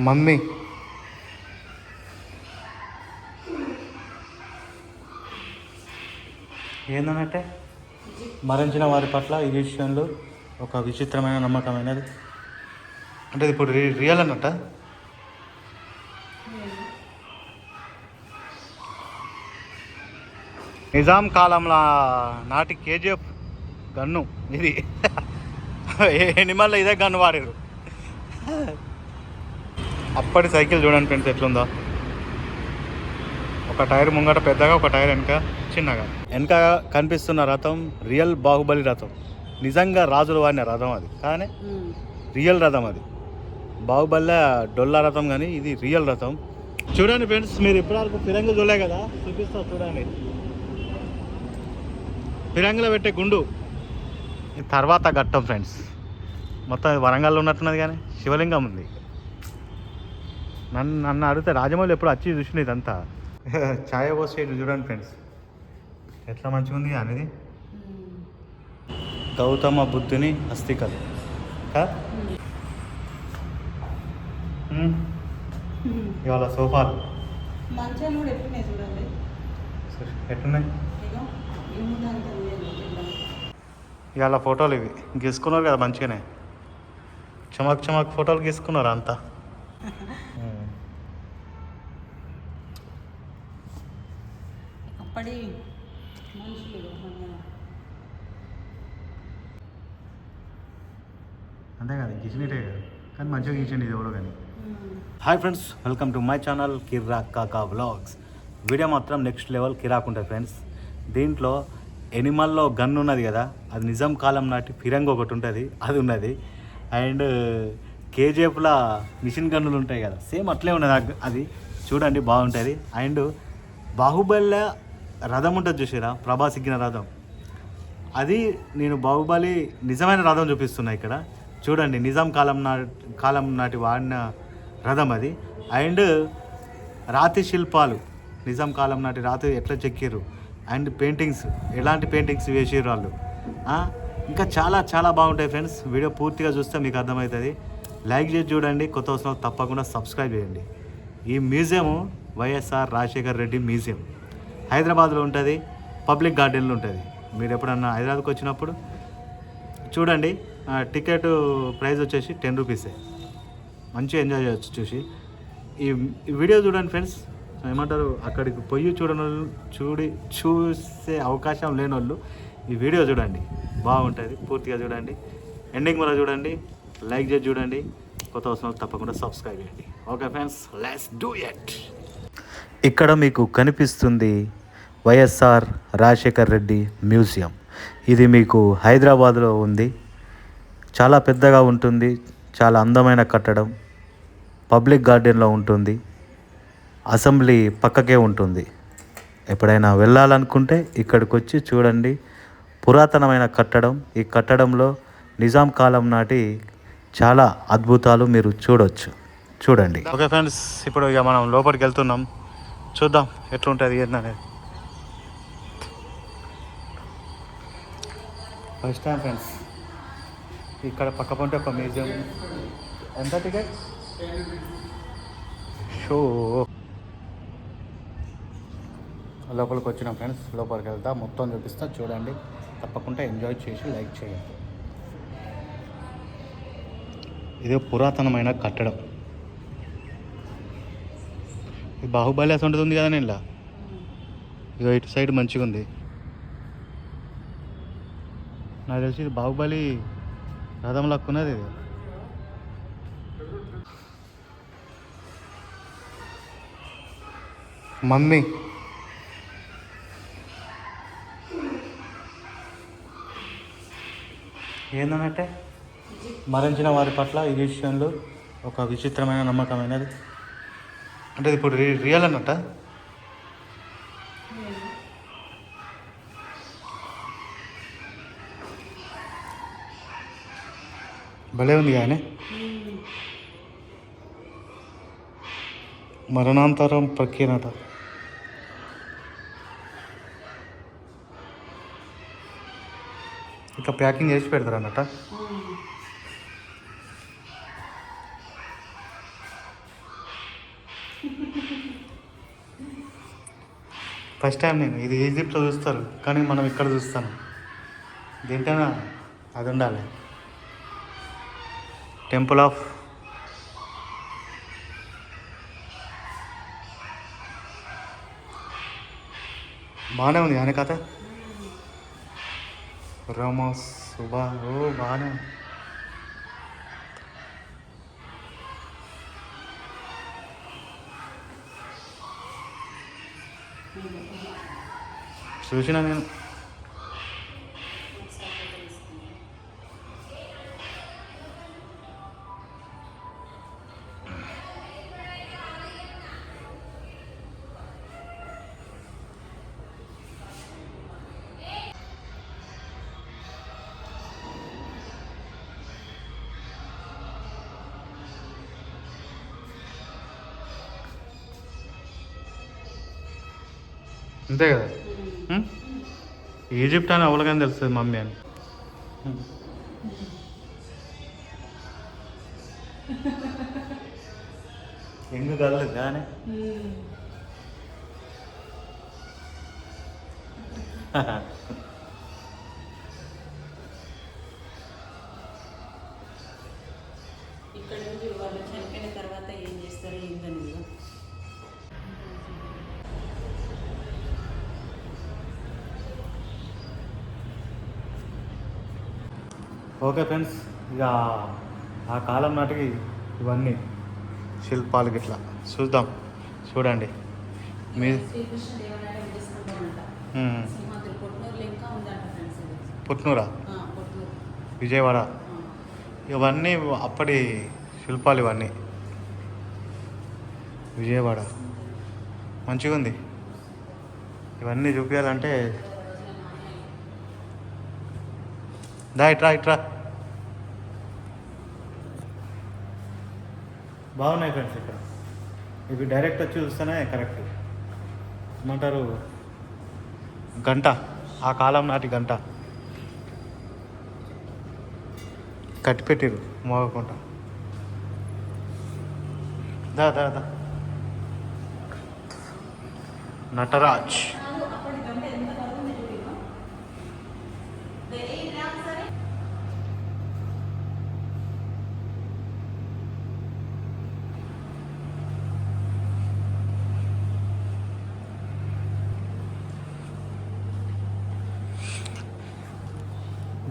Mummy ఏందనంటే మరణించిన వారి పట్ల ఈ విషయంలో ఒక విచిత్రమైన నమ్మకమైనది అంటే ఇప్పుడు రియల్ అన్నట్ట. నిజాం కాలంలో నాటి కేజీఎఫ్ గన్ను ఇది. ఎనిమల్లో ఇదే గన్ను వాడారు. అప్పటి సైకిల్ చూడండి ఫ్రెండ్స్ ఎట్లుందో. ఒక టైర్ ముంగట పెద్దగా, ఒక టైర్ వెనక చిన్నగా. వెనక కనిపిస్తున్న రథం రియల్ బాహుబలి రథం. నిజంగా రాజులు వాడిన రథం అది, కానీ రియల్ రథం అది. బాహుబలి డొల్లా రథం, కానీ ఇది రియల్ రథం. చూడండి ఫ్రెండ్స్, మీరు ఇప్పటివరకు ఫిరంగి చూడలే కదా, చూపిస్తా చూడండి. ఫిరంగిలో పెట్టే గుండు తర్వాత ఘట్టం ఫ్రెండ్స్. మొత్తం వరంగల్లో ఉన్నట్టున్నది, కానీ శివలింగం ఉంది. నన్ను అడిగితే రాజమౌళి ఎప్పుడు వచ్చి చూసిన ఇదంతా. ఛాయ పోసే చూడండి ఫ్రెండ్స్ ఎట్లా మంచిగా ఉంది అనేది. గౌతమ బుద్ధుని అస్థికలు ఇవాళ సోఫాలు ఎట్లున్నాయి. ఇవాళ ఫోటోలు ఇవి గీసుకున్నారు కదా మంచిగానే. చమక్ చమక్ ఫోటోలు గీసుకున్నారు అంతా. అంతే కదా, గీసినట్టే కదా, కానీ మంచిగా గీచండి ఇది ఎవరో కానీ. Hi friends, welcome to my channel కిరాక్ కాకా వ్లాగ్స్. వీడియో మాత్రం నెక్స్ట్ లెవెల్ కిరాక్ ఉంటుంది ఫ్రెండ్స్. దీంట్లో ఎనిమల్లో గన్ ఉన్నది కదా, అది నిజాం కాలం నాటి ఫిరంగి ఒకటి ఉంటుంది, అది ఉన్నది. అండ్ కేజీఎఫ్లో మిషన్ గన్నులు ఉంటాయి కదా, సేమ్ అట్లే ఉన్నది అది. చూడండి బాగుంటుంది. అండ్ బాహుబలి రథం ఉంటుంది చూసారా, ప్రభాస్ ఎక్కిన రథం, అది నేను బాహుబలి నిజమైన రథం చూపిస్తున్నా ఇక్కడ. చూడండి, నిజాం కాలం నాటి వాడిన రథం అది. అండ్ రాతి శిల్పాలు, నిజాం కాలం నాటి రాతి ఎట్లా చెక్కిర్రు, అండ్ పెయింటింగ్స్, ఎలాంటి పెయింటింగ్స్ వేసిర్రు వాళ్ళు. ఇంకా చాలా చాలా బాగుంటాయి ఫ్రెండ్స్. వీడియో పూర్తిగా చూస్తే మీకు అర్థమవుతుంది. లైక్ చేసి చూడండి, కొత్త వస్తున్న తప్పకుండా సబ్స్క్రైబ్ చేయండి. ఈ మ్యూజియం వైఎస్ఆర్ రాజశేఖర్ రెడ్డి మ్యూజియం హైదరాబాద్లో ఉంటుంది, పబ్లిక్ గార్డెన్లో ఉంటుంది. మీరు ఎప్పుడన్నా హైదరాబాద్కి వచ్చినప్పుడు చూడండి. టికెట్ ప్రైస్ వచ్చేసి 10 రూపీసే. మంచిగా ఎంజాయ్ చేయొచ్చు చూసి. ఈ వీడియో చూడండి ఫ్రెండ్స్, ఏమంటారు, అక్కడికి పొయ్యి చూసే అవకాశం లేని వాళ్ళు ఈ వీడియో చూడండి, బాగుంటుంది. పూర్తిగా చూడండి, ఎండింగ్ వరకు చూడండి, లైక్ చేసి చూడండి, కొత్త వస్తున్న తప్పకుండా సబ్స్క్రైబ్ చేయండి. Okay friends, let's do it. ఇక్కడ మీకు కనిపిస్తుంది వైఎస్ఆర్ రాజశేఖర్ రెడ్డి మ్యూజియం. ఇది మీకు హైదరాబాద్లో ఉంది. చాలా పెద్దగా ఉంటుంది, చాలా అందమైన కట్టడం. పబ్లిక్ గార్డెన్లో ఉంటుంది, అసెంబ్లీ పక్కకే ఉంటుంది. ఎప్పుడైనా వెళ్ళాలనుకుంటే ఇక్కడికి వచ్చి చూడండి. పురాతనమైన కట్టడం. ఈ కట్టడంలో నిజాం కాలం నాటి చాలా అద్భుతాలు మీరు చూడండి. ఓకే ఫ్రెండ్స్, ఇప్పుడు ఇక మనం లోపలికి వెళ్తున్నాం. చూద్దాం ఎట్లుంటుంది ఏంటనేది. ఫస్ట్ టైం ఫ్రెండ్స్ ఇక్కడ పక్క పొంటే ఒక మ్యూజియం. ఎంత టికెట్? షో లోపలికి వచ్చినాం ఫ్రెండ్స్. లోపలికి వెళ్తా, మొత్తం చూపిస్తా, చూడండి. తప్పకుండా ఎంజాయ్ చేసి లైక్ చేయండి. ఇది పురాతనమైన కట్టడం. ఇది బాహుబలి అసలు ఉంది కదా, నేను ఇలా ఇక ఇటు సైడ్ మంచిగా ఉంది. నాకు తెలిసి ఇది బాహుబలి రథం లక్కున్నది. ఇది మమ్మీ ఏందనంటే మరణించిన వారి పట్ల ఈ విషయంలో ఒక విచిత్రమైన నమ్మకమైనది. అంటే ఇప్పుడు రియల్ అన్నట్ట. భలే ఉంది కానీ మరణాంతరం ప్రక్రియనట. ఇక ప్యాకింగ్ చేసి పెడతారు అన్నట్ట. ఫస్ట్ టైం నేను ఇది ఈజిప్ట్లో చూస్తారు, కానీ మనం ఇక్కడ చూస్తాను. దీంట్లోనే అది ఉండాలి. టెంపుల్ ఆఫ్ బాగానే ఉంది కానీ కథ. రామోస్ సుబా ఓ బాగానే ఉంది. చూసిన నేను అంతే కదా. ఈజిప్ట్ అని అవలగానే తెలుస్తుంది మమ్మీ అని. ఎంగు కలదు కానీ ఇక్కడ నుంచి వాళ్ళు చనిపోయిన తర్వాత ఏం చేస్తారు ఏంటని. ఓకే ఫ్రెండ్స్, ఇక ఆ కాలం నాటికి ఇవన్నీ శిల్పాలు గిట్లా చూద్దాం. చూడండి మీ శ్రీకృష్ణదేవరాయలు తీసుకుంటామంట. సింహాద్రి పొట్నూరులో ఇంకా ఉందంట ఫ్రెండ్స్ ఇది. పుట్నూరా, పొట్నూరు, విజయవాడ. ఇవన్నీ అప్పటి శిల్పాలు ఇవన్నీ. విజయవాడ మంచిగా ఉంది. ఇవన్నీ చూపించాలంటే దా ఇట్రా ఇట్రా. బాగున్నాయి ఫ్రెండ్స్ ఇక్కడ. ఇవి డైరెక్ట్ వచ్చి చూస్తేనే కరెక్ట్. ఏమంటారు, గంట, ఆ కాలం నాటి గంట కట్టిపెట్టారు మోగకుండా. దా దా దా. నటరాజ్.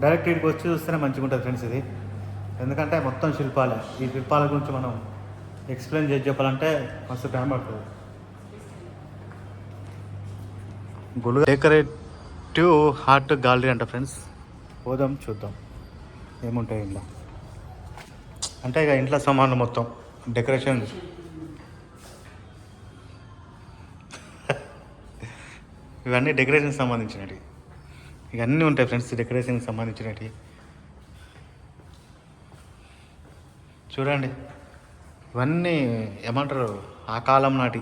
డైరెక్ట్ ఇక్కడికి వచ్చి చూస్తేనే మంచిగా ఉంటుంది ఫ్రెండ్స్ ఇది. ఎందుకంటే మొత్తం శిల్పాలే. ఈ శిల్పాల గురించి మనం ఎక్స్ప్లెయిన్ చేసి చెప్పాలంటే మస్తు టైం పడుతుంది. డెకరేటివ్ హార్ట్ గ్యాలరీ అంట ఫ్రెండ్స్. పోదాం చూద్దాం ఏముంటాయి ఇంట్లో. అంటే ఇక ఇంట్లో సామాన్లు మొత్తం డెకరేషన్. ఇవన్నీ డెకరేషన్ సంబంధించినవి. ఇవన్నీ ఉంటాయి ఫ్రెండ్స్ డెకరేషన్కి సంబంధించినవి. చూడండి ఇవన్నీ ఏమంటారు, ఆ కాలం నాటి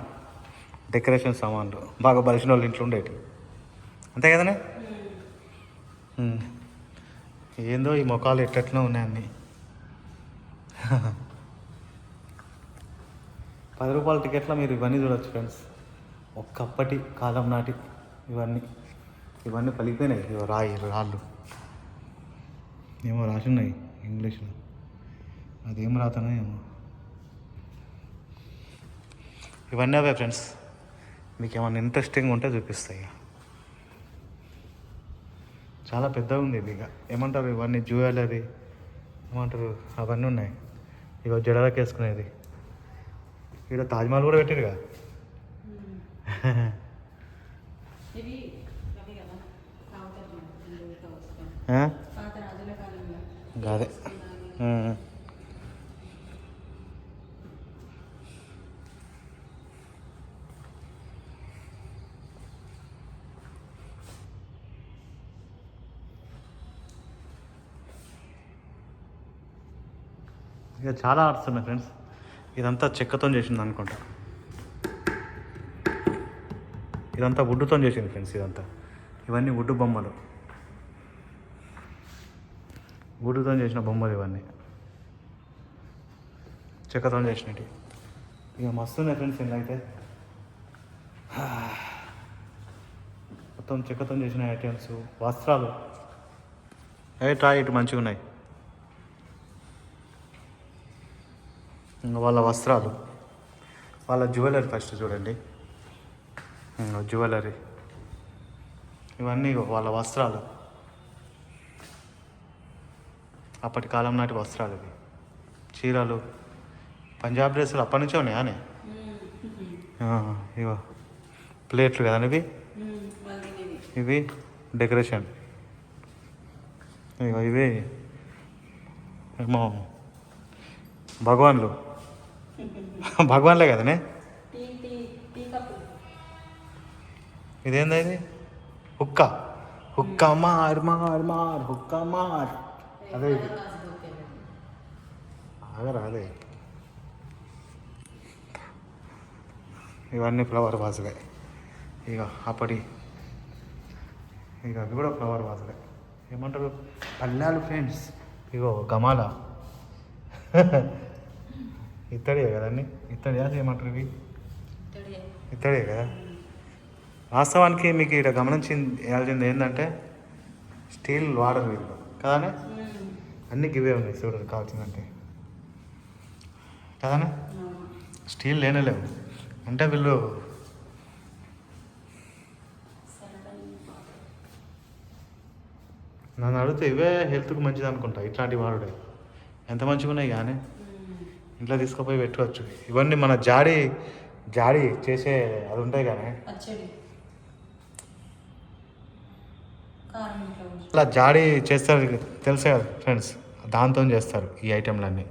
డెకరేషన్ సామాన్లు. బాగా బలిసిన వాళ్ళు ఇంట్లో ఉండేవి. అంతే కదనే. ఏందో ఈ ముఖాలు ఎట్లెట్లా ఉన్నాయన్నీ. 10 రూపాయల టికెట్లో మీరు ఇవన్నీ చూడవచ్చు ఫ్రెండ్స్. ఒక్కప్పటి కాలం నాటి ఇవన్నీ పలిగిపోయినాయి. రాళ్ళు ఏమో రాసి ఉన్నాయి ఇంగ్లీష్లో. అదేం రాతనో ఏమో. ఇవన్నీ అవే ఫ్రెండ్స్. మీకు ఏమన్నా ఇంట్రెస్టింగ్ ఉంటే చూపిస్తాయి. చాలా పెద్దగా ఉంది ఇది. ఇక ఏమంటారు, ఇవన్నీ జ్యువెలరీ ఏమంటారు అవన్నీ ఉన్నాయి. ఇక జడలకు వేసుకునేది. ఇక్కడ తాజ్మహల్ కూడా పెట్టారుగా. అదే ఇక చాలా ఆర్ట్స్ ఉన్నాయి ఫ్రెండ్స్. ఇదంతా చెక్కతో చేసింది అనుకుంటా. ఇదంతా వుడ్డుతో చేసింది ఫ్రెండ్స్. ఇవన్నీ వుడ్డు బొమ్మలు, వుడ్డుతో చేసిన బొమ్మలు. ఇవన్నీ చెక్కతో చేసినవి. ఇక మస్తు ఉన్నాయి ఫ్రెండ్స్ ఇంట్లో అయితే మొత్తం చెక్కతో చేసిన ఐటమ్స్, వస్త్రాలు ట్రా ఇటు మంచిగా ఉన్నాయి. ఇంకా వాళ్ళ వస్త్రాలు, వాళ్ళ జ్యువెలరీ ఫస్ట్ చూడండి, జ్యువెలరీ ఇవన్నీ వాళ్ళ వస్త్రాలు, అప్పటి కాలం నాటి వస్త్రాలు ఇవి, చీరలు, పంజాబ్ డ్రెస్సులు అప్పటి నుంచే ఉన్నాయా? ఇవో ప్లేట్లు కదా ఇవి, ఇవి డెకరేషన్, ఇగో ఇవి ఏమో భగవాన్లు, భగవాన్లే కదనే. ఇదేందా ఇది? హుక్క, హుక్క మార్ మార్ మార్, హుక్క మార్. అదే ఇది ఆగరా అదే. ఇవన్నీ ఫ్లవర్ వాజులే, ఇక అప్పటి ఇక అవి కూడా ఫ్లవర్ వాజులే. ఏమంటారు పళ్ళాలు ఫ్రెండ్స్. ఇగో గమాల ఇత్తడే కదండి, ఇత్తడియా ఏమంటారు ఇవి? ఇత్తడే కదా. వాస్తవానికి మీకు ఇక్కడ గమనించాల్సింది ఏంటంటే స్టీల్ వాడరు వీళ్ళు కదానే. అన్నీ గివే ఉన్నాయి చూడరు కావాల్సిందంటే కదానే. స్టీల్ లేనేలేవు అంటే వీళ్ళు నన్ను అడిగితే ఇవే హెల్త్కి మంచిది అనుకుంటా. ఇట్లాంటివి వాడుడే ఎంత మంచిగా ఉన్నాయి కానీ ఇంట్లో తీసుకుపోయి పెట్టుకోవచ్చు. ఇవన్నీ మన జాడి చేసే అది ఉంటాయి కానీ అలా జాడి చేస్తారు తెలుసే కదా ఫ్రెండ్స్, దాంతో చేస్తారు ఈ ఐటెంలన్నీ.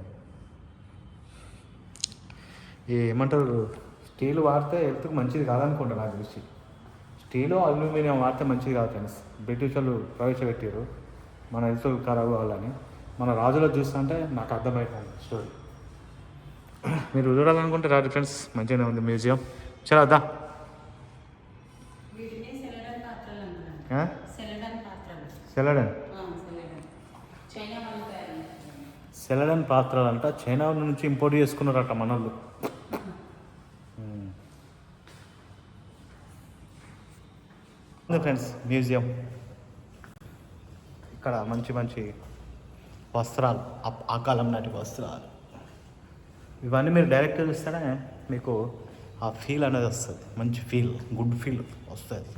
ఈ ఏమంటారు స్టీల్ వాడితే హెల్త్కి మంచిది కాదనుకుంటా నాకు తెలిసి. స్టీలు అల్యూమినియం వాడితే మంచిది కాదు ఫ్రెండ్స్. బ్రిటిష్ వాళ్ళు ప్రవేశపెట్టారు మన హెల్త్ ఖరాబ్ కావాలని. మన రాజులో చూస్తుంటే నాకు అర్థమైపోయింది స్టోరీ. మీరు చూడాలనుకుంటే రాదు ఫ్రెండ్స్, మంచిగానే ఉంది మ్యూజియం. చలో దా. సెలడన్ పాత్రలు అంట, చైనా నుంచి ఇంపోర్ట్ చేసుకున్నారట మనోళ్ళు. ఫ్రెండ్స్ మ్యూజియం ఇక్కడ మంచి మంచి వస్త్రాలు, ఆ కాలం నాటి వస్త్రాలు, ఇవన్నీ మీరు డైరెక్ట్గా చూస్తేనే మీకు ఆ ఫీల్ అనేది వస్తుంది. మంచి ఫీల్, గుడ్ ఫీల్ వస్తుంది.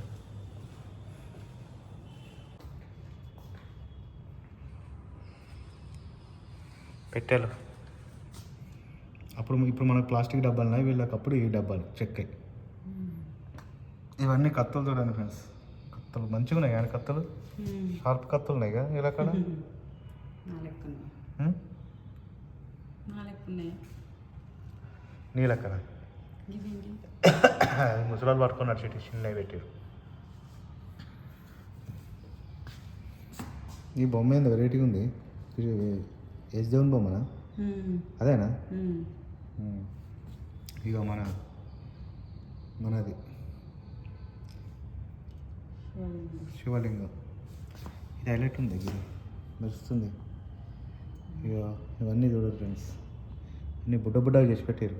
పెట్టెలు ఇప్పుడు మనకు ప్లాస్టిక్ డబ్బాలు ఉన్నాయి, వీళ్ళకి అప్పుడు ఈ డబ్బాలు చెక్క. ఇవన్నీ కత్తులు చూడండి ఫ్రెండ్స్, కత్తులు మంచిగా ఉన్నాయి కానీ కత్తులు షార్ప్ కత్తులు ఉన్నాయి కదా ఇలా అక్కడ. నీళ్ళక్కడ ముసలాలు పట్టుకున్నారు చెట్టు చిన్నవి పెట్టారు. ఈ బొమ్మ ఏంది వెరైటీగా ఉంది, ఏజ్ దేవుని బొమ్మనా? అదేనా? ఇక మనది శివలింగం. ఇది హైలైట్ ఉంది, ఇది మెరుస్తుంది. ఇక ఇవన్నీ చూడదు ఫ్రెండ్స్, అన్నీ బుడ్డగా చేసి పెట్టారు,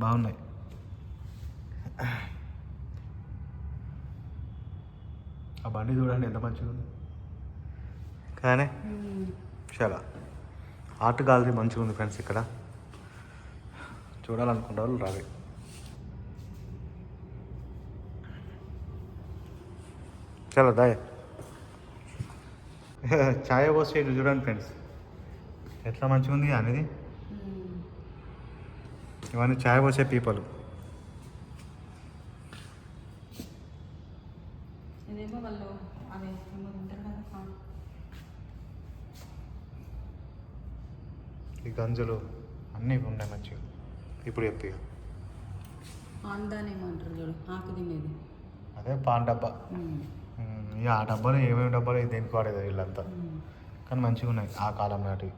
బాగున్నాయి. ఆ బండి చూడండి ఎంత మంచిగా ఉంది కానీ. చాలా ఆర్ట్ గ్యాలరీ మంచిగా ఉంది ఫ్రెండ్స్. ఇక్కడ చూడాలనుకుంటే వాళ్ళు రావే. చాలా దాయ్ ఛాయ్ పోస్తే ఇది చూడండి ఫ్రెండ్స్ ఎట్లా మంచిగా ఉంది అనేది. ఇవన్నీ ఛాయ్ పోసే పీపలు. ఈ గంజులు అన్నీ ఉన్నాయి మంచిగా. ఇప్పుడు చెప్పి అదే పాన్ డబ్బా. ఇక ఆ డబ్బాలు ఏమేమి డబ్బాలు దేనికి వాడేది వీళ్ళంతా, కానీ మంచిగా ఉన్నాయి ఆ కాలం నాటివి.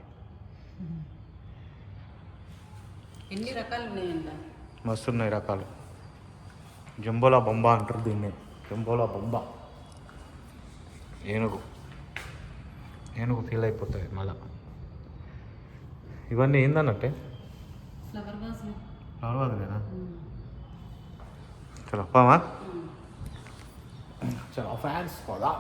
ఎన్ని రకాలు ఉన్నాయంట, మస్తు ఉన్నాయి రకాలు. జంబోలా బొంబ అంటారు దీన్ని, జంబోలా బొంబ. ఏనుగు ఫీల్ అయిపోతుంది మళ్ళా. ఇవన్నీ ఏందన్నట్టే రావదులేనా చలో పోమా చలో ఫ్రెండ్స్ పోదా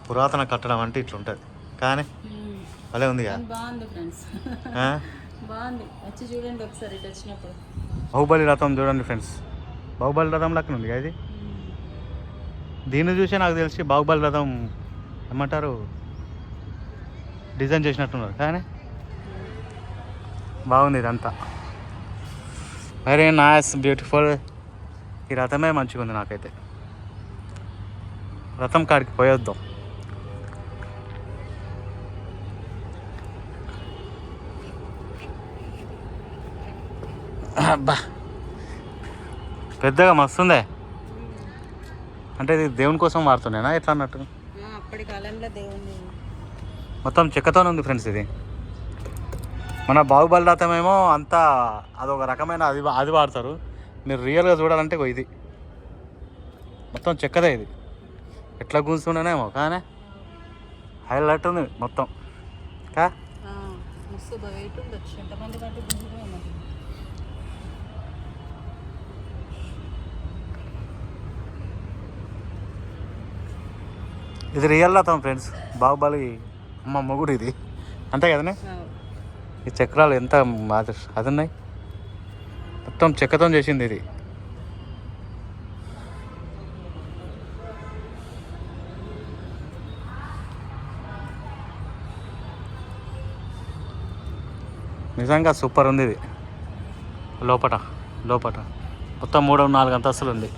పురాతన కట్టడం అంటే ఇట్లుంటుంది కానీ భలే ఉంది కదా బాగుంది ఫ్రెండ్స్ బాగుంది వచ్చి చూడండి ఒకసారి ఇటు వచ్చినప్పుడు బాహుబలి రథం చూడండి ఫ్రెండ్స్ బాహుబలి రథం లెక్కన ఉంది కదా ఇది దీన్ని చూసే నాకు తెలిసి బాహుబలి రథం ఏమంటారు డిజైన్ చేసినట్టున్నారు కానీ బాగుంది ఇదంతా వెరీ నైస్ బ్యూటిఫుల్ ఈ రథమే మంచిగా ఉంది నాకైతే రథం కాడికి పోయొద్దాం అబ్బా పెద్దగా మస్తుందే అంటే ఇది దేవుని కోసం వాడుతున్నానా ఎట్లా అన్నట్టు అప్పటి కాలంలో దేవుని మొత్తం చెక్కతోనే ఉంది ఫ్రెండ్స్ ఇది మన బాహుబలి రథం ఏమో అంతా అదొక రకమైన అది వాడతారు మీరు రియల్గా చూడాలంటే ఇది మొత్తం చెక్కదే ఇది ఎట్లా కూర్చుండేనేమో కానీ హైలైట్ ఉంది మొత్తం కా మస్తు వెయిట్ ఉండొచ్చు ఎంతమంది కంటే గుంజుకునే ఇది రియల్ రథం ఫ్రెండ్స్ బాహుబలి అమ్మ మొగుడు ఇది అంతే కదనే ఈ చక్రాలు ఎంత అది ఉన్నాయి మొత్తం చెక్కతో చేసింది ఇది నిజంగా సూపర్ ఉంది ఇది లోపట మొత్తం 3-4 అంతస్తులు ఉంది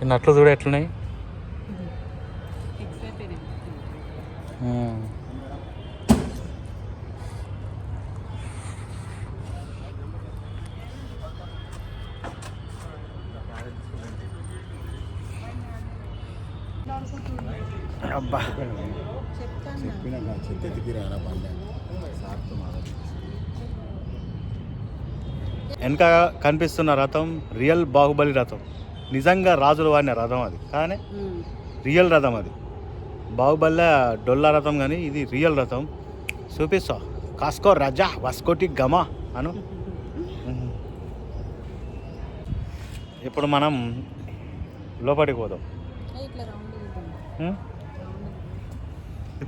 నట్లు చూడ ఎట్లున్నాయి అబ్బా వెనక కనిపిస్తున్న రథం రియల్ బాహుబలి రథం నిజంగా రాజులు వాడిన రథం అది కానీ రియల్ రథం అది బాహుబలి డొల్లా రథం కానీ ఇది రియల్ రథం చూపిస్తా కాస్కో రజా వస్కోటి గమా అను ఇప్పుడు మనం లోపలికి పోదాం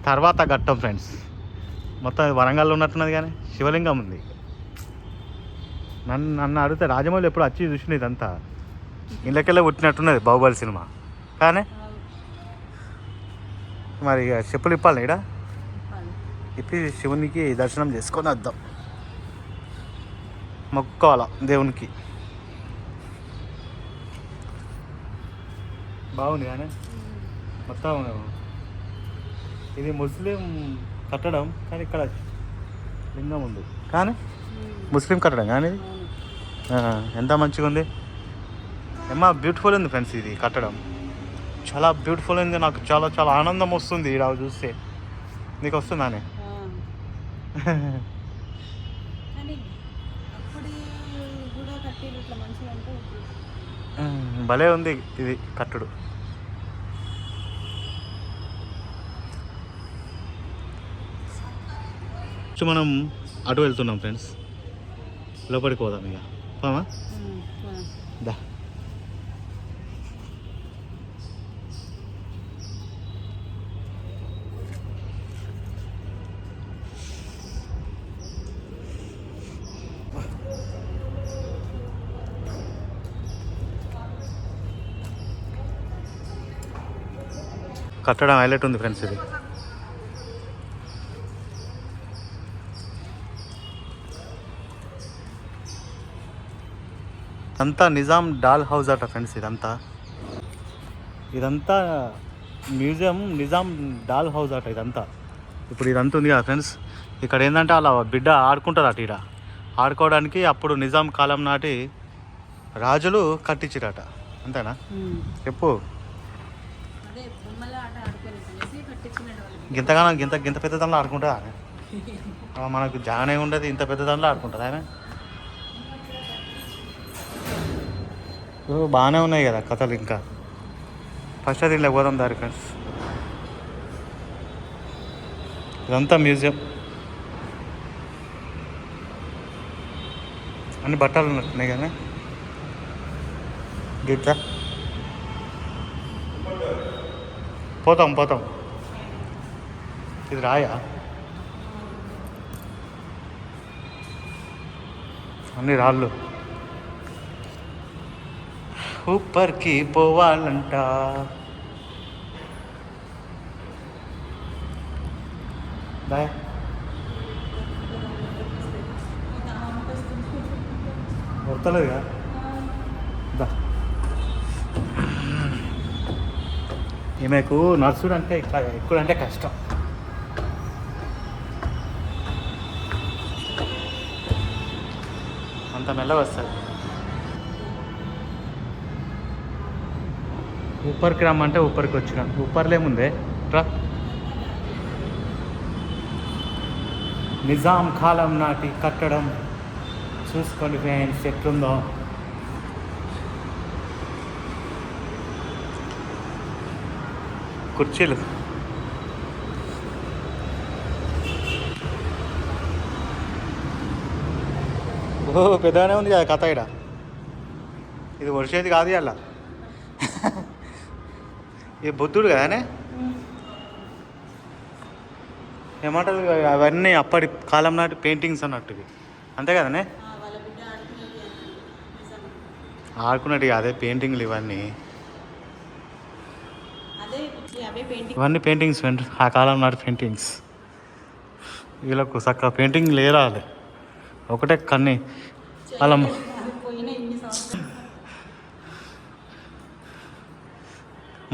తర్వాత ఘట్టం ఫ్రెండ్స్ మొత్తం వరంగల్లో ఉన్నట్టున్నది కానీ శివలింగం ఉంది నన్ను అడిగితే రాజమౌళి ఎప్పుడు వచ్చి చూసిన ఇదంతా ఇళ్ళకెళ్ళే పుట్టినట్టున్నది బాహుబలి సినిమా కానీ మరి ఇక చెప్పులు ఇప్పాలి ఇక్కడ ఇప్పి శివునికి దర్శనం చేసుకొని వద్దాం మొక్కుకోవాలా దేవునికి బాగుంది కానీ మొత్తం ఇది ముస్లిం కట్టడం కానీ ఇక్కడ లింగం ఉంది కానీ ముస్లిం కట్టడం కానీ ఇది ఎంత మంచిగా ఉంది ఏమా బ్యూటిఫుల్ ఉంది ఫ్రెండ్స్ ఇది కట్టడం చాలా బ్యూటిఫుల్ ఉంది నాకు చాలా చాలా ఆనందం వస్తుంది ఇలా చూస్తే నీకు వస్తుందానే భలే ఉంది ఇది కట్టుడు మనం అటు వెళ్తున్నాం ఫ్రెండ్స్ లోపలికి పోదాం ఇక పామా దా కట్టడం హైలైట్ ఉంది ఫ్రెండ్స్ ఇది అంతా నిజాం డాల్ హౌస్ అట ఫ్రెండ్స్ ఇదంతా మ్యూజియం నిజాం డాల్ హౌస్ అట ఇదంతా ఇప్పుడు ఇదంతా ఉంది కదా ఫ్రెండ్స్ ఇక్కడ ఏంటంటే అలా బిడ్డ ఆడుకుంటారు అట ఇక్కడ ఆడుకోవడానికి అప్పుడు నిజాం కాలం నాటి రాజులు కట్టించారట అంతేనా చెప్పు గింతగానో గింత పెద్ద దానిలో ఆడుకుంటా మనకు జానే ఉండదు ఇంత పెద్ద దానిలో ఆడుకుంటుంది ఆమె బాగానే ఉన్నాయి కదా కథలు ఇంకా ఫస్ట్ అది ఇలా పోదాం దారి ఫ్రెండ్స్ ఇదంతా మ్యూజియం. అన్ని బట్టలు ఉన్నట్టున్నాయి కానీ గీత పోతాం. ఇది రాయా? అన్ని రాళ్ళు. ఊపర్కి పోవాలంట. బాయ్. వస్తలేదుగా. ఈమెకు నర్సుడు అంటే ఇట్లా ఎక్కుడంటే కష్టం. అంత మెల్లగా వస్తుంది. ఊపర్కి రమ్మంటే ఊపర్కి వచ్చిన. ఊపర్లేముందే రా. నిజాం కాలం నాటి కట్టడం చూసుకోండి ఫ్రెండ్స్ ఎట్లుందో. కుర్చీలు పెద్దగానే ఉంది కదా కథ. ఇక్కడ ఇది వర్షేది కాదు. అలా ఇది బుద్ధుడు కదానే. ఏమంటారు అవన్నీ అప్పటి కాలం నాటి పెయింటింగ్స్ అన్నట్టు అంతే కదనే. ఆడుకున్నట్టు అదే పెయింటింగ్లు ఇవన్నీ. ఇవన్నీ పెయింటింగ్స్ ఫ్రెండ్స్, ఆ కాలం నాటి పెయింటింగ్స్. వీళ్ళకు చక్కగా పెయింటింగ్ లేరాలి. ఒకటే కన్నీ వాళ్ళ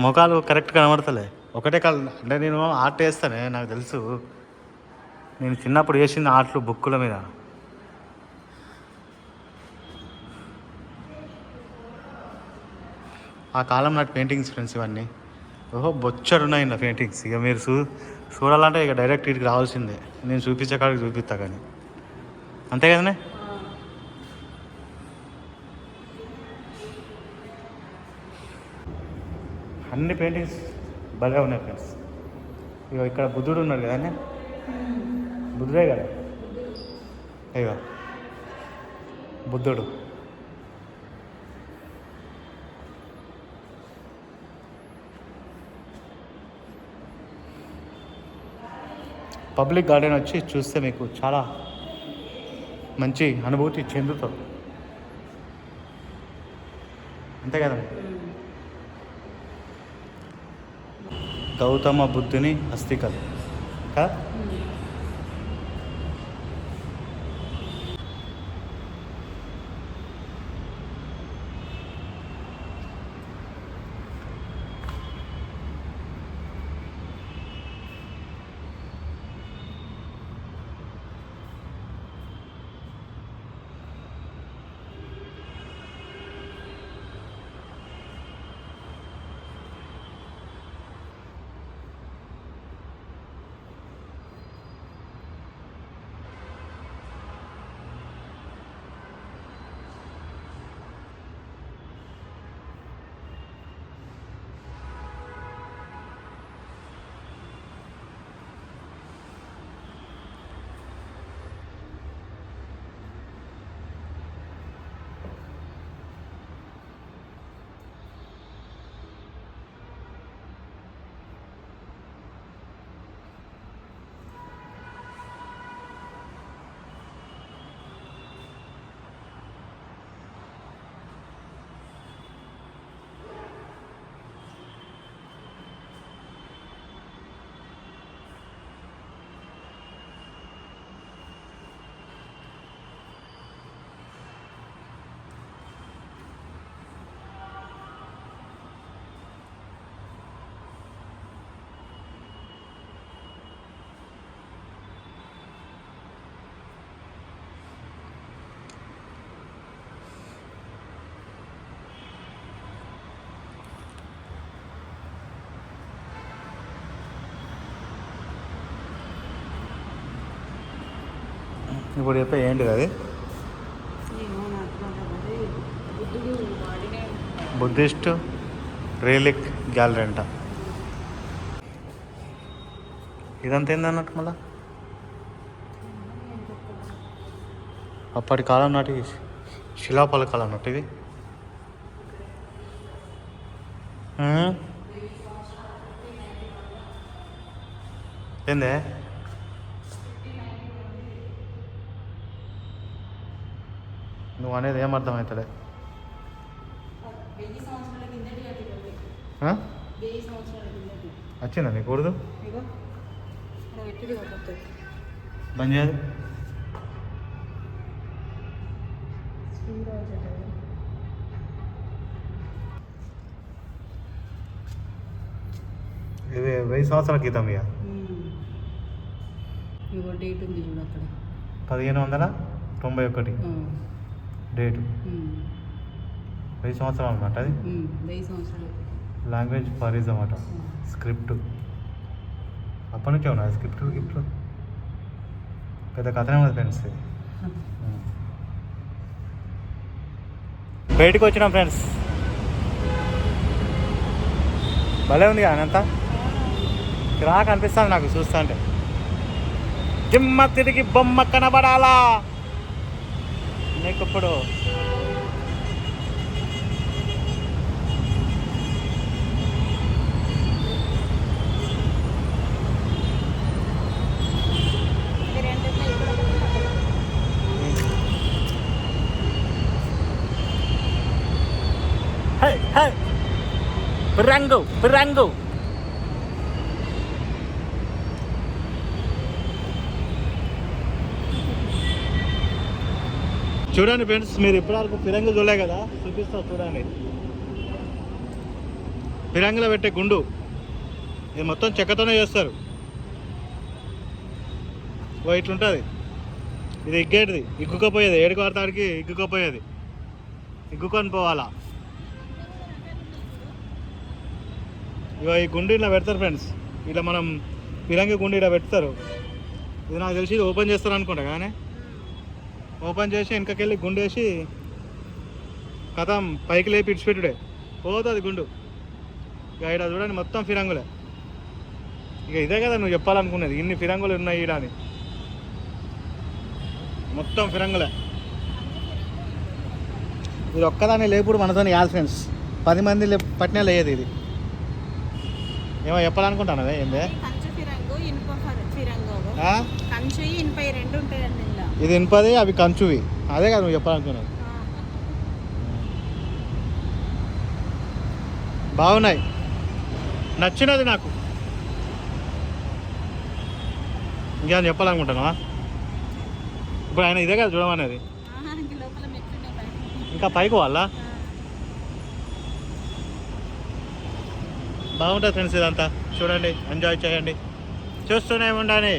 ముఖాలు కరెక్ట్ కనబడతలే. ఒకటే కళ అంటే నేను ఆర్ట్ వేస్తానే, నాకు తెలుసు. నేను చిన్నప్పుడు వేసింది ఆర్ట్లు బుక్కుల మీద. ఆ కాలం నాటి పెయింటింగ్స్ ఫ్రెండ్స్ ఇవన్నీ. బొచ్చడు ఉన్నాయి నా పెయింటింగ్స్. ఇక మీరు చూడాలంటే ఇక డైరెక్ట్ ఇక్కడికి రావాల్సిందే. నేను చూపించే కాడికి చూపిస్తా కానీ అంతే కదనే. అన్ని పెయింటింగ్స్ బాగా ఉన్నాయి ఫ్రెండ్స్. ఇక ఇక్కడ బుద్ధుడు ఉన్నాడు కదనే. బుద్ధుడే కదా. అయ్యో బుద్ధుడు. పబ్లిక్ గార్డెన్ వచ్చి చూస్తే మీకు చాలా మంచి అనుభూతి చెందుతాం. అంతే కదా. గౌతమ బుద్ధుని అస్థికలు కదా. ఇప్పుడు చెప్పే ఏంటి అది? బుద్ధిస్ట్ రేలిక్ గ్యాలరీ అంట. ఇదంతా ఏందన్నట్టు మళ్ళీ అప్పటి కాలం నాటి శిలాపలకాలు అన్నట్టు ఇది. ఏందే నువ్వు అనేది ఏం అర్థమవుతలే. 1000 సంవత్సరాల కిందటి అది ఇవి. 1000 సంవత్సరాల కిందటి. వచ్చిందా నీకు కూడదు? ఇగో ఇక్కడ పెట్టిది కొట్టొద్దు. బంద్ చేయదు. ఇది 1000 సంవత్సరాల క్రితం ఇక. ఇగో డేట్ ఉంది చూడు అక్కడ. 1591 డేటు. 1000 సంవత్సరాలు అన్నమాట అది. 1000 సంవత్సరాలు. లాంగ్వేజ్ ఫారిజం అట. స్క్రిప్ట్ అప్పటి నుంచే ఉన్నాయి స్క్రిప్ట్ గిఫ్ట్. పెద్ద కథనే ఉంది ఫ్రెండ్స్. బయటకు వచ్చినాం ఫ్రెండ్స్. భలే ఉంది అనంతా. రాక అనిపిస్తుంది నాకు చూస్తా అంటే. జిమ్మ తిరిగి బొమ్మ కనబడాలా నీకు ఇప్పుడు. పిరంగు పిరంగు. చూడండి ఫ్రెండ్స్, మీరు ఇప్పటివరకు ఫిరంగి చూడలే కదా, చూపిస్తా చూడండి. ఫిరంగిలో పెట్టే గుండు ఇది మొత్తం చెక్కతోనే చేస్తారు. ఓ ఇట్లుంటుంది. ఇది ఇగ్గేటిది, ఇగ్గుకపోయేది. ఏడుకు వాడతాడికి ఇగ్గుకపోయేది. ఇగ్గుకొని పోవాలా. ఇగో ఈ గుండు ఇలా పెడతారు ఫ్రెండ్స్. ఇలా మనం ఫిరంగి గుండు ఇలా పెడతారు. ఇది నాకు తెలిసి ఓపెన్ చేస్తారు అనుకుంటా. కానీ ఓపెన్ చేసి వెనకకెళ్ళి గుండు వేసి కథం పైకి లేపి ఇడిచిపెట్టుడే పోతుంది గుండు. ఇక ఇక్కడ చూడండి మొత్తం ఫిరంగులే. ఇక ఇదే కదా నువ్వు చెప్పాలనుకునేది, ఇన్ని ఫిరంగులు ఉన్నాయి ఈడ అని. మొత్తం ఫిరంగులే. ఇది ఒక్కదాన్ని లేపుడు మనతో కాదు ఫ్రెండ్స్. 10 మంది పట్టినా లేదు ఇది. ఏమో చెప్పాలనుకుంటాను ఏందే. ఇది ఇనుపది, అవి కంచువి. అదే కదా నువ్వు చెప్పాలనుకున్నావు. బాగున్నాయి, నచ్చినది నాకు. ఇంకేం చెప్పాలనుకుంటాను. ఇప్పుడు ఆయన ఇదే కదా చూడమనేది. ఇంకా పైకి వాళ్ళ బాగుంటుంది ఫ్రెండ్స్. ఇదంతా చూడండి, ఎంజాయ్ చేయండి, చూస్తూనే ఉండాలి.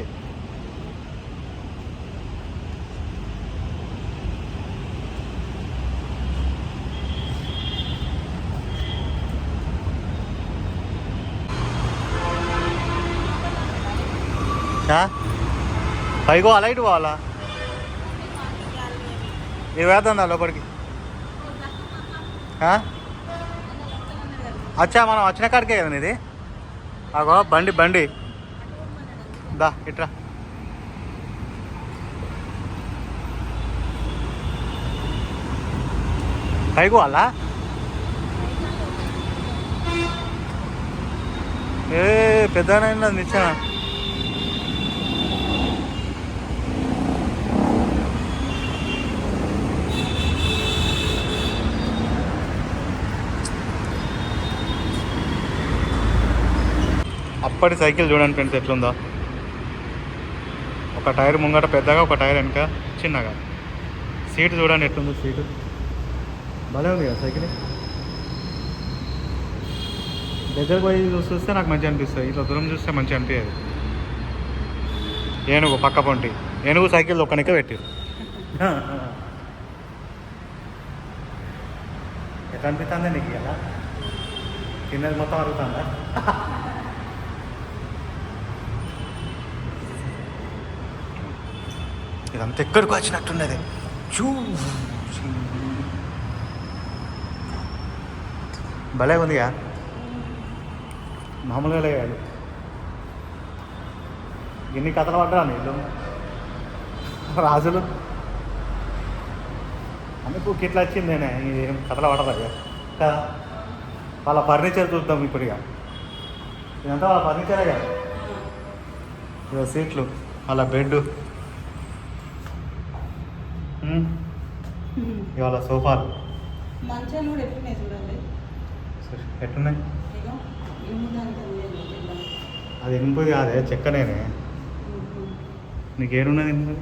పైకి పోవాలా ఇటు పోవాలా? ఇది వేద్దా లోపలికి. అచ్చా మనం వచ్చిన కాడికే కదా ఇది. అగో బండి బండి దా ఇట్రా. పైకి పోవాలా? ఏ పెద్దనైనా నిచ్చిన. అప్పటి సైకిల్ చూడండి ఫ్రెండ్స్ ఎట్లుందో. ఒక టైర్ ముంగట పెద్దగా, ఒక టైర్ వెనక చిన్నగా. సీటు చూడండి ఎట్లుందో. సీటు భలే ఉంది కదా సైకిల్. దగ్గరకు పోయి చూస్తే నాకు మంచిగా అనిపిస్తుంది. ఇట్లా దూరం చూస్తే మంచిగా అనిపించదు. ఏనుగు పక్క పొంటి ఏనుగు సైకిల్ ఒక్కనికే పెట్టారు. ఎట్లా అనిపిస్తుందా నీకు కదా? కింద మొత్తం అరుగుతుందా? ఇదంతా ఎక్కడికి వచ్చినట్టున్నది. భలే ఉందిగా, మామూలుగా లేదు. ఎన్ని కథలు పడ్డా నీళ్ళు రాజులు. అందుకు ఇట్లా వచ్చింది నేనే ఏం కథలు పడదా కదా. వాళ్ళ ఫర్నిచర్ చూద్దాం ఇప్పుడు ఇక. ఇదంతా వాళ్ళ ఫర్నిచరే కదా. ఇక సీట్లు, వాళ్ళ బెడ్, ఇవాళ సోఫాలు మంచాలు కూడా ఎట్లున్నాయి చూడండి. ఎట్టున్నాయి? ఇగో ఇనుము దానికి లేదు ఇట్లా. అది ఇనుపుది కాదే, చెక్కనేనే. నీకేడున్నది ఇనుపు?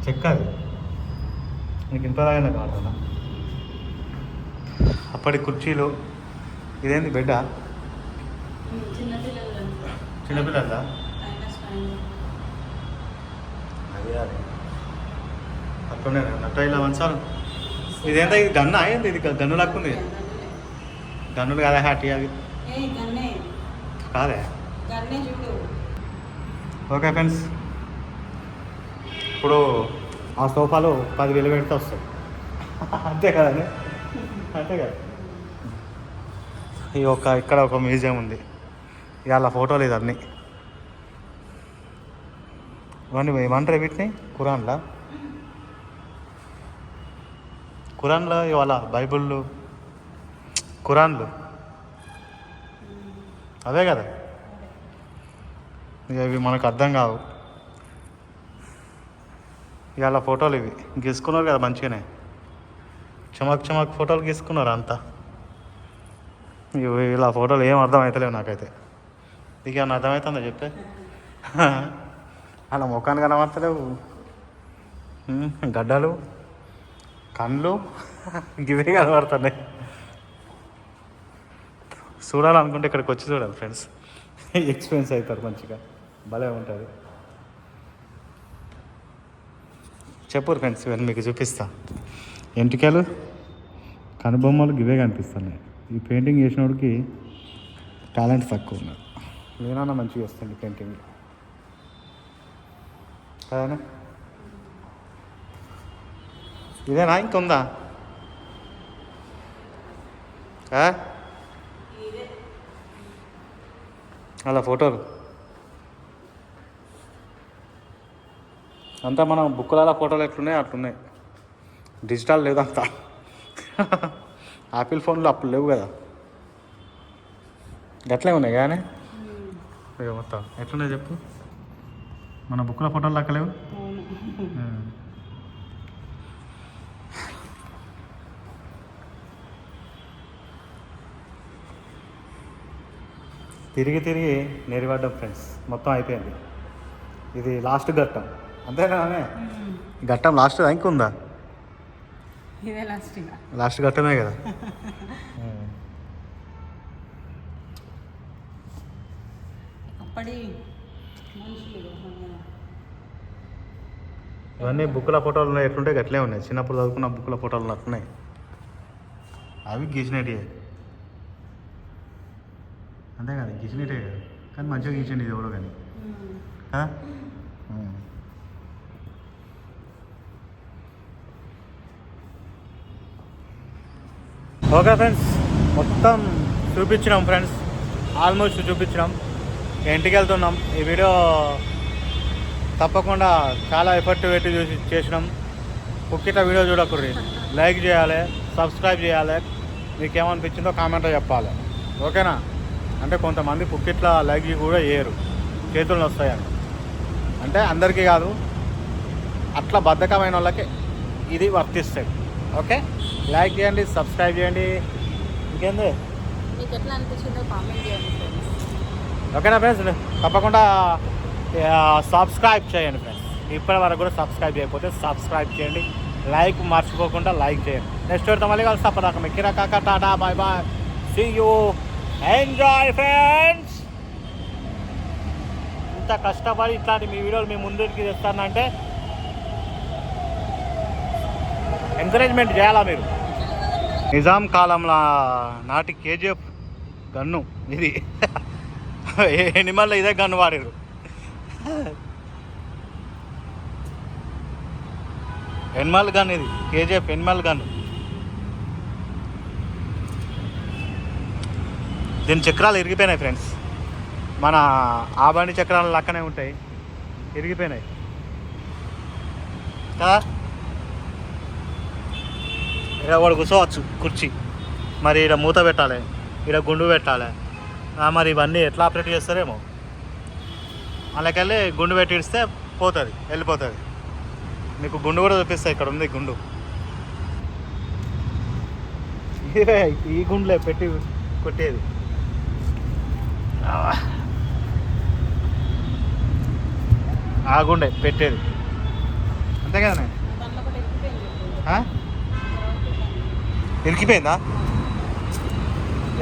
చెక్క అది. నీకు ఇంపదాగానే కావాలన్నా. అప్పటి కుర్చీలు. ఇదేంటి బెడ్డా? చిన్నపిల్లలు చిన్నపిల్లదా? అయినా స్టాండ్. అదే అది అట్లనే నట్ట ఇలా మంచాలు. ఇదేంత ఇది గన్ను అయింది, ఇది గన్ను లాక్కుంది. గన్నులు కాదా హ్యాటీ అవి? ఏ గన్నే కాదే. గన్నే చూడు. ఓకే ఫ్రెండ్స్, ఇప్పుడు ఆ సోఫాలు 10,000 పెడితే వస్తాయి. అంతే కదండి, అంతే కదా. ఈ ఇక్కడ ఒక మ్యూజియం ఉంది. ఇవాళ ఫోటోలు ఇదన్నీ. ఇవన్నీ ఏమంటారు వీటిని? ఖురాన్లో ఇవాళ బైబిళ్ళు, ఖురాన్లు అదే కదా. ఇక ఇవి మనకు అర్థం కావు. ఇవాళ ఫోటోలు ఇవి గీసుకున్నారు కదా మంచిగానే. చమక్ చమక్ ఫోటోలు గీసుకున్నారు అంతా. ఇవి ఇలా ఫోటోలు ఏం అర్థం అవుతలేవు నాకైతే. ఇక ఏమన్నా అర్థమవుతుందా చెప్తే? అలా ముఖాన్ని కనబడతలేవు, గడ్డలు, కళ్ళు ఇవే కనబడుతున్నాయి. చూడాలనుకుంటే ఇక్కడికి వచ్చి చూడాలి ఫ్రెండ్స్. ఎక్స్పీరియన్స్ అవుతారు మంచిగా, భలే ఉంటుంది. చెప్పు ఫ్రెండ్స్, ఇవన్నీ మీకు చూపిస్తా. ఎంటికలు, కనుబొమ్మలు ఇవే కనిపిస్తున్నాయి. ఈ పెయింటింగ్ చేసినోడికి టాలెంట్ తక్కువ ఉన్నది. నేనన్నా మంచిగా వస్తుంది పెయింటింగ్ కదా. ఇదేనా ఇంకొందా? అలా ఫోటోలు అంతా మనం బుక్కులలో ఫోటోలు ఎట్లున్నాయి అట్లున్నాయి. డిజిటల్ లేదంతా. ఆపిల్ ఫోన్లు అప్పుడు లేవు కదా, గట్లే ఉన్నాయి కానీ. ఇక మొత్తం ఎట్లున్నాయి చెప్పు, మన బుక్ల ఫోటోలు లెక్కలేవు. తిరిగి తిరిగి నేరిపడ్డాం ఫ్రెండ్స్, మొత్తం అయిపోయింది. ఇది లాస్ట్ ఘట్టం అంతేనా? ఘట్టం లాస్ట్ ఇంకుందా? ఇదే లాస్ట్ ఘట్టమే కదా. అప్పటి మనుషులు ఇవన్నీ బుక్కుల ఫోటోలు ఉన్నాయి. ఎట్లుంటే గట్లే ఉన్నాయి. చిన్నప్పుడు చదువుకున్న బుక్కుల ఫోటోలు అట్లున్నాయి. అవి గీసినట్టే అంతే కదా, గీసినట్టే కదా. కానీ మంచిగా గీచండి ఇది ఎవరో కానీ కదా. ఓకే ఫ్రెండ్స్, మొత్తం చూపించినాం ఫ్రెండ్స్, ఆల్మోస్ట్ చూపించినాం. ఇంటికి వెళ్తున్నాం. ఈ వీడియో తప్పకుండా చాలా ఎఫర్ట్ పెట్టి చేసినాం. పుక్కిట వీడియో చూడకుర్రి, లైక్ చేయాలి, సబ్స్క్రైబ్ చేయాలి. మీకేమనిపించిందో కామెంట్లో చెప్పాలి, ఓకేనా? అంటే కొంతమంది పుక్కిట్ల లైక్ కూడా చేయరు, చేతులు వస్తాయని. అంటే అందరికీ కాదు, అట్లా బద్ధకమైన వాళ్ళకి ఇది వర్తిస్తాయి. ఓకే, లైక్ చేయండి, సబ్స్క్రైబ్ చేయండి. ఇంకేంది మీకు ఎట్లా అనిపించిందో కామెంట్ చేయండి ఫ్రెండ్స్. ఓకేనా ఫ్రెండ్స్? తప్పకుండా సబ్స్క్రైబ్ చేయండి ఫ్రెండ్స్. ఇప్పటి వరకు కూడా సబ్స్క్రైబ్ చేయకపోతే సబ్స్క్రైబ్ చేయండి, లైక్ మర్చిపోకుండా లైక్ చేయండి. నెక్స్ట్ వీడియోతో మళ్ళీ కలిసి తప్పదాకా కిరా కాకా, tata, bye bye, see you, enjoy friends. ఇంత కష్టపడి ఇట్లాంటి మీ వీడియోలు మీ ముందుకి తెస్తానంటే ఎంకరేజ్మెంట్ చేయాలా మీరు. నిజాం కాలంలో నాటి కేజీఎఫ్ గన్ను ఇది. ఎనిమల్లో ఇదే గన్ను వాడారు. ఎనిమల్ గన్ ఇది, కేజీఎఫ్ ఎనిమల్ గన్. దీని చక్రాలు ఇరిగిపోయినాయి ఫ్రెండ్స్. మన ఆ బండి చక్రాలు లక్కనే ఉంటాయి, ఇరిగిపోయినాయి కదా. ఇక్కడ వాడు కూర్చోవచ్చు కుర్చీ, మరి ఇక్కడ మూత పెట్టాలి, ఇక్కడ గుండు పెట్టాలి, మరి ఇవన్నీ ఎట్లా ఆపరేట్ చేస్తారేమో. అలాకెళ్ళి గుండు పెట్టి ఇస్తే పోతుంది, వెళ్ళిపోతుంది. మీకు గుండు కూడా చూపిస్తాయి, ఇక్కడ ఉంది గుండు. ఇదే ఈ గుండులే పెట్టి కొట్టేది. ఆ గుండె పెట్టేది అంతే కదా. దాంట్లో ఒకటి ఎక్కిపోయింది. ఇరికిపోయిందా?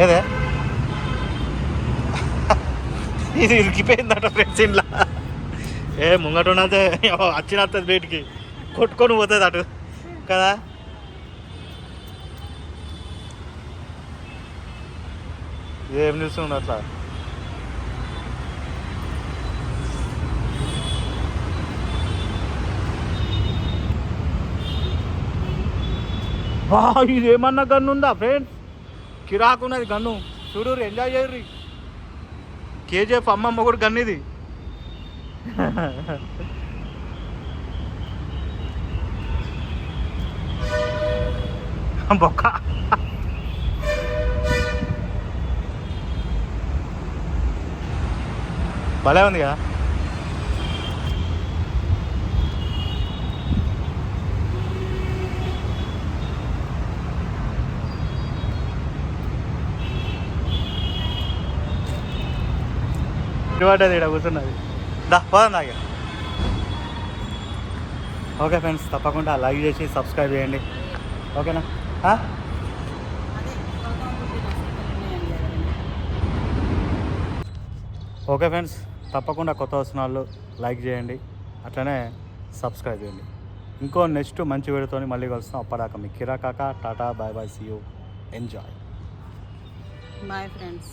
ఏదే ఇది ఇరికిపోయిందట ఫ్రెండ్స్ ఇంట్లో. ఏ ముంగట ఉన్నదే వచ్చినది బయటికి కొట్టుకొని పోతుంది అటు కదా. ఏం నిలుస్తుంది అట్లా. ఇది ఏమన్నా గన్ను ఉందా ఫ్రెండ్స్? కిరాకున్నది గన్ను, చూడు ఎంజాయ్ చేయర్రి. కేజీఎఫ్ అమ్మమ్మ కూడా గన్ ఇది. బొక్క భలే ఉంది కదా. పడ్డది ఇక్కడ కూర్చున్నది. పోదాం దాకా. ఓకే ఫ్రెండ్స్, తప్పకుండా లైక్ చేసి సబ్స్క్రైబ్ చేయండి, ఓకేనా? అదే గౌతమ బుద్ధుని హాస్పిటల్ ఉన్నాయండి. ఓకే ఫ్రెండ్స్, తప్పకుండా కొత్త వస్తున్న వాళ్ళు లైక్ చేయండి, అట్లనే సబ్స్క్రైబ్ చేయండి. ఇంకో నెక్స్ట్ మంచి వీడియోతో మళ్ళీ కలుస్తాం. అప్పటిదాకా మీ కిరా కాకా, tata, bye bye, see you, enjoy. Bye friends.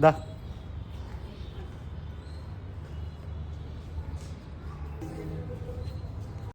The